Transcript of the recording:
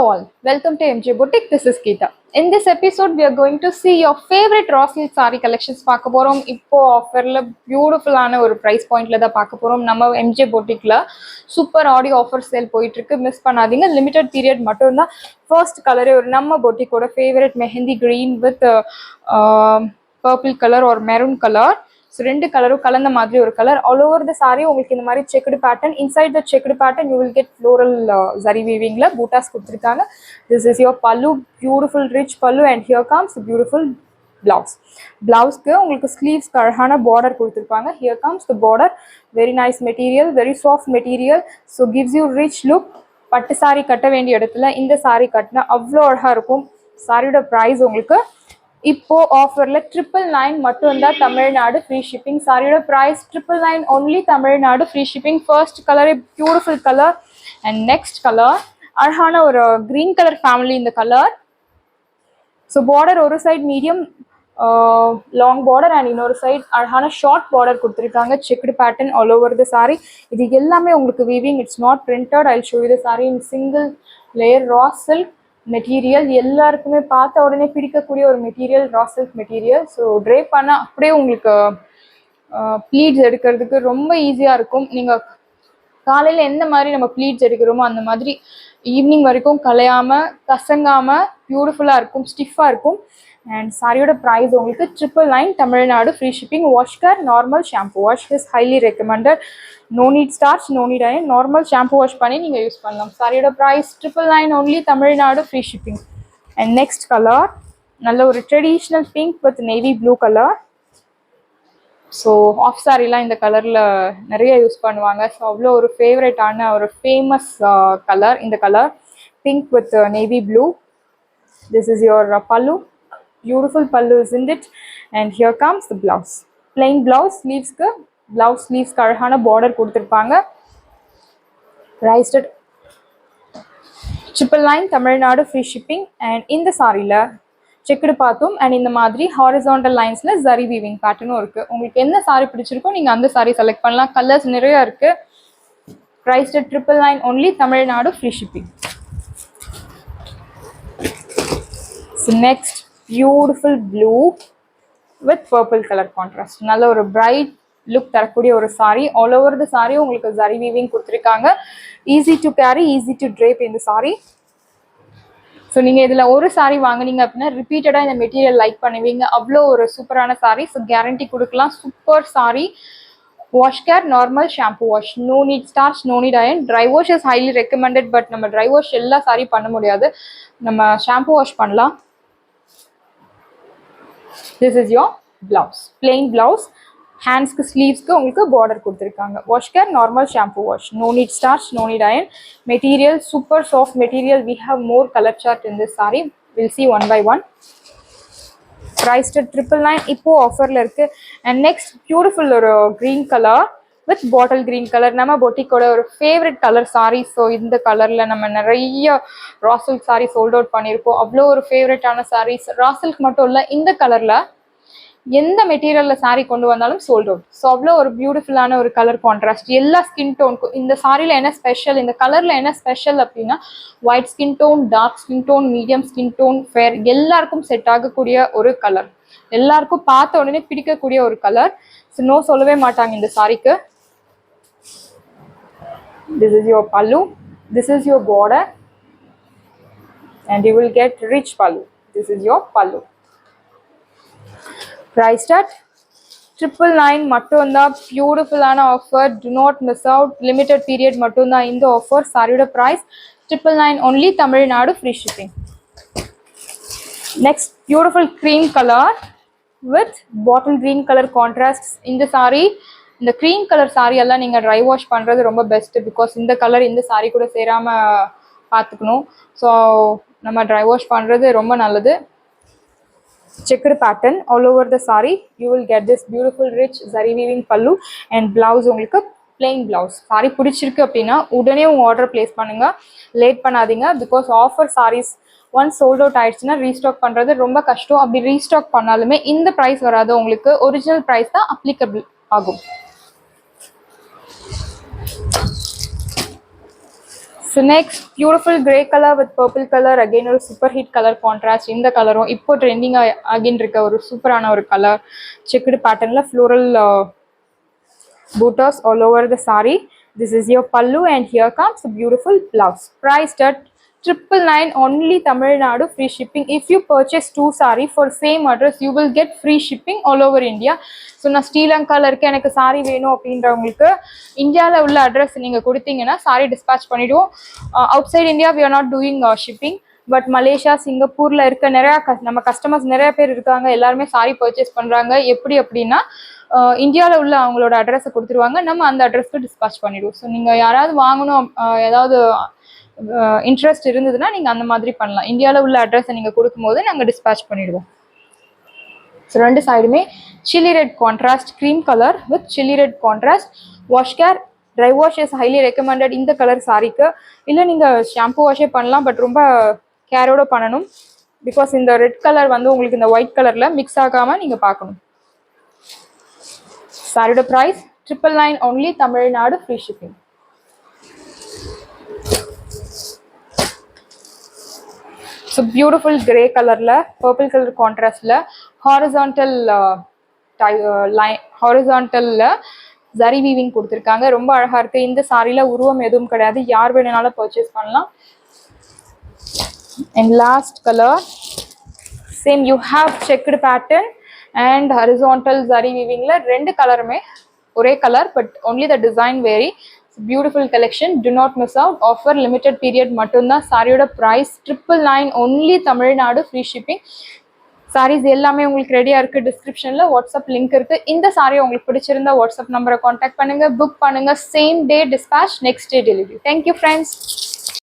all, welcome to MJ Boutique. This is Geeta. In this episode, we are going to see your favorite raw silk saree collections. பார்க்க போறோம். இப்போ ஆஃபர்ல பியூட்டிஃபுல்லான ஒரு price பாயிண்ட்ல தான் பார்க்க போறோம். நம்ம MJ Boutiqueல சூப்பர் ஆடியோ ஆஃபர் சேல் போயிட்டு இருக்கு. மிஸ் பண்ணாதீங்க. லிமிடெட் பீரியட் மட்டும் தான். ஃபர்ஸ்ட் கலரே ஒரு நம்ம Boutiqueோட favourite mehndi green with purple colour ஒரு மெரூன் கலர். ஸோ ரெண்டு கலரும் கலந்த மாதிரி ஒரு கலர். ஆல் ஓவர் த சாரி உங்களுக்கு இந்த மாதிரி checked pattern. Inside the checked pattern you will get floral zari வீவிங்ல பூட்டாஸ் கொடுத்துருக்காங்க. This is your pallu, beautiful rich pallu and here comes beautiful blouse. பிளவுஸ்க்கு உங்களுக்கு ஸ்லீவ்ஸ்க்கு அழகான பார்டர் கொடுத்துருப்பாங்க. Here comes the border. Very nice material, very soft material. So gives you rich look. பட்டு sorry கட்ட வேண்டிய இடத்துல இந்த சாரி கட்டினா அவ்வளோ அழகாக இருக்கும். சாரியோட ப்ரைஸ் உங்களுக்கு இப்போ ஆஃபர்ல 999 மட்டும் தான், தமிழ்நாடு ஃப்ரீ ஷிப்பிங். சாரியோட price 999 only, Tamil Nadu free shipping. First colour beautiful colour and next colour அழகான ஒரு கிரீன் கலர் ஃபேமிலி இந்த கலர். ஸோ பார்டர் ஒரு side medium long border and இன்னொரு சைட் அழகான ஷார்ட் பார்டர் கொடுத்துருக்காங்க. Checked pattern all over the sari. இது எல்லாமே உங்களுக்கு weaving, it's not printed. I show you the sari in single layer raw silk material. எல்லாருக்குமே பார்த்த உடனே பிடிக்கக்கூடிய ஒரு material, raw silk material. So ட்ரே பண்ண அப்படியே உங்களுக்கு ப்ளீட்ஸ் எடுக்கிறதுக்கு ரொம்ப ஈஸியாக இருக்கும். நீங்கள் காலையில் எந்த மாதிரி நம்ம ப்ளீட்ஸ் எடுக்கிறோமோ அந்த மாதிரி ஈவினிங் வரைக்கும் கலையாமல் கசங்காமல் பியூட்டிஃபுல்லாக இருக்கும், ஸ்டிஃபாக இருக்கும். அண்ட் சாரியோட ப்ரைஸ் உங்களுக்கு 999, Tamil Nadu free shipping. Wash care normal shampoo wash is highly recommended. No need starch, no need iron. Normal shampoo wash பண்ணி நீங்கள் யூஸ் பண்ணலாம். சாரியோட price 999 only, Tamil Nadu free shipping. And next colour நல்ல ஒரு traditional pink with navy blue colour. So of சாரிலாம் இந்த கலரில் நிறைய யூஸ் பண்ணுவாங்க. ஸோ அவ்வளோ ஒரு ஃபேவரட்டான ஒரு ஃபேமஸ் கலர் இந்த colour, pink with navy blue. This is your பல்லு, பியூட்டிஃபுல் பல்லு isn't it? And here comes the blouse. Plain blouse, ஸ்லீவ்ஸ்க்கு பிளவுஸ் ஸ்லீவ்ஸ்க்கு அழகான பார்டர் கொடுத்துருப்பாங்க. Priced 999, Tamil Nadu free shipping. And இந்த சாரியில் செக்குடு பார்த்தோம் அண்ட் இந்த மாதிரி ஹாரிசான்டல் லைன்ஸில் ஜரி வீவிங் பேட்டர்னும் இருக்குது. உங்களுக்கு என்ன சாரி பிடிச்சிருக்கோ நீங்கள் அந்த சாரி செலக்ட் பண்ணலாம். கலர்ஸ் நிறையா இருக்குது. Prized 999 only, Tamil Nadu free shipping. So next beautiful blue with purple colour contrast. நல்ல ஒரு பிரைட் லுக் தரக்கூடிய ஒரு sorry. All over the sari உங்களுக்கு ஜரி வீவிங் கொடுத்துருக்காங்க. Easy to carry, easy to drape இந்த சாரி. ஸோ நீங்கள் இதில் ஒரு சாரி வாங்கினீங்க அப்படின்னா ரிப்பீட்டடாக இந்த மெட்டீரியல் லைக் பண்ணுவீங்க. அவ்வளோ ஒரு சூப்பரான சாரி. ஸோ கேரண்டி கொடுக்கலாம். Super sari. Wash care normal shampoo wash, no need starch, no need iron. Dry wash is highly recommended. But நம்ம ட்ரை வாஷ் எல்லா சாரி பண்ண முடியாது, நம்ம ஷாம்பு வாஷ் பண்ணலாம். This is your blouse, plain blouse. ஹேண்ட்ஸ்க்கு ஸ்லீவ்ஸ்க்கு உங்களுக்கு பார்டர் கொடுத்துருக்காங்க. Wash care normal shampoo wash, no need starch, no need iron. Material super soft material. We have more colour chart in this sari. Will see one by one. Priced 999, இப்போ ஆஃபரில் இருக்குது. And next beautiful ஒரு green colour with bottle green colour. நம்ம பொட்டிக்கோட ஒரு favourite colour sorry. So இந்த கலரில் நம்ம நிறைய raw silk sari sold out பண்ணியிருக்கோம். அவ்வளோ ஒரு ஃபேவரட்டான சாரீஸ். ரா சில்க் மட்டும் இல்லை, இந்த கலரில் எந்த மெட்டீரியலில் சாரீ கொண்டு வந்தாலும் சோல்ட் அவுட். ஸோ அவ்வளோ ஒரு பியூட்டிஃபுல்லான ஒரு கலர் கான்ட்ராஸ்ட். எல்லா ஸ்கின் டோனுக்கும் இந்த சாரியில் என்ன ஸ்பெஷல், இந்த கலரில் என்ன ஸ்பெஷல் அப்படின்னா white skin tone, dark skin tone, medium skin tone, fair எல்லாருக்கும் செட் ஆகக்கூடிய ஒரு கலர். எல்லாருக்கும் பார்த்த உடனே பிடிக்கக்கூடிய ஒரு கலர். ஸோ நோ சொல்லவே மாட்டாங்க இந்த சாரிக்கு. திஸ் இஸ் யுவர் பல்லு, this is your border and you will get rich pallu. This is your pallu. Priced at 999 மட்டும்தான். பியூட்டிஃபுல்லான offer. Do not miss out. Limited period மட்டும்தான் இந்த ஆஃபர். சாரியோட price 999 only, Tamil Nadu free shipping. Next beautiful cream colour with bottle green colour contrast. இந்த சாரி, இந்த cream colour sari எல்லாம் நீங்கள் dry wash பண்ணுறது ரொம்ப பெஸ்ட்டு. பிகாஸ் இந்த கலர் இந்த சாரி கூட சேராமல் பார்த்துக்கணும். ஸோ நம்ம ட்ரை வாஷ் பண்ணுறது ரொம்ப நல்லது. Checked pattern all over the sari. You will get this beautiful rich zari weaving pallu and blouse உங்களுக்கு பிளெயின் பிளவுஸ். சாரி பிடிச்சிருக்கு அப்படின்னா உடனே உங்கள் ஆர்டர் பிளேஸ் பண்ணுங்கள், லேட் பண்ணாதீங்க. Because offer saris once sold out ஆயிடுச்சுன்னா ரீஸ்டாக் பண்ணுறது ரொம்ப கஷ்டம். அப்படி ரீஸ்டாக் பண்ணாலுமே இந்த ப்ரைஸ் வராது, உங்களுக்கு ஒரிஜினல் ப்ரைஸ் தான் அப்ளிகபிள் ஆகும். So next beautiful grey colour with purple colour, again ஒரு சூப்பர் ஹிட் கலர் கான்ட்ராஸ்ட். இந்த கலரும் இப்போ ட்ரெண்டிங் ஆகின்னு இருக்க ஒரு சூப்பரான ஒரு கலர். செக்குடு பேட்டர்னில் floral bootas all over the saree. This is your pallu and here comes the beautiful blouse. Priced at 999 only Tamil Nadu, free shipping. If you purchase 2 saree for same address, you will get free shipping all over India. So நான் ஸ்ரீலங்காவில் இருக்க எனக்கு sorry வேணும் அப்படின்றவங்களுக்கு இந்தியாவில் உள்ள address நீங்கள் கொடுத்தீங்கன்னா சாரி டிஸ்பேச் பண்ணிவிடுவோம். Outside India we are not doing shipping. But Malaysia, சிங்கப்பூரில் இருக்க நிறையா நம்ம கஸ்டமர்ஸ் நிறைய பேர் இருக்காங்க, எல்லாருமே சாரி பர்ச்சேஸ் பண்ணுறாங்க. எப்படி அப்படின்னா இந்தியாவில் உள்ள அவங்களோட அட்ரஸை கொடுத்துருவாங்க, நம்ம அந்த அட்ரஸ்க்கு டிஸ்பேச் பண்ணிவிடுவோம். ஸோ நீங்கள் யாராவது வாங்கணும் ஏதாவது இன்ட்ரெஸ்ட் இருந்ததுன்னா நீங்கள் அந்த மாதிரி பண்ணலாம். இந்தியாவில் உள்ள அட்ரஸை நீங்கள் கொடுக்கும்போது நாங்கள் டிஸ்பேச் பண்ணிவிடுவோம். ஸோ ரெண்டு சைடுமே chilli red contrast, cream colour with chilli red contrast. Wash care, try wash is highly recommended இந்த கலர் சாரிக்கு. இல்லை நீங்கள் ஷாம்பு வாஷே பண்ணலாம், பட் ரொம்ப கேரோட பண்ணணும். பிகாஸ் இந்த ரெட் கலர் வந்து உங்களுக்கு இந்த ஒயிட் கலரில் மிக்ஸ் ஆகாமல் நீங்கள் பார்க்கணும். சாரியோட price 999 only Tamil Nadu, free shipping. So beautiful grey கலரில் பர்பிள் கலர் கான்ட்ராஸ்டில் ஹாரிசான்டலில் ஜரி வீவிங் கொடுத்துருக்காங்க. ரொம்ப அழகாக இருக்குது. இந்த சாரியில் உருவம் எதுவும் கிடையாது, யார் வேணுனாலும் பர்ச்சேஸ் பண்ணலாம். And last colour same, you have checked pattern and horizontal zari வீவிங்கில் ரெண்டு கலருமே ஒரே colour, but only the design vary. Beautiful collection, to not miss out. Offer limited period மட்டும்தான். சாரியோட price 999 only Tamil Nadu, free shipping. Saris எல்லாமே உங்களுக்கு ரெடியாக இருக்குது. டிஸ்கிரிப்ஷனில் வாட்ஸ்அப் லிங்க் இருக்குது. இந்த சாரியை உங்களுக்கு பிடிச்சிருந்தா வாட்ஸ்அப் நம்பரை காண்டாக்ட் பண்ணுங்கள், புக் பண்ணுங்கள். Same day dispatch, next day delivery. Thank you friends.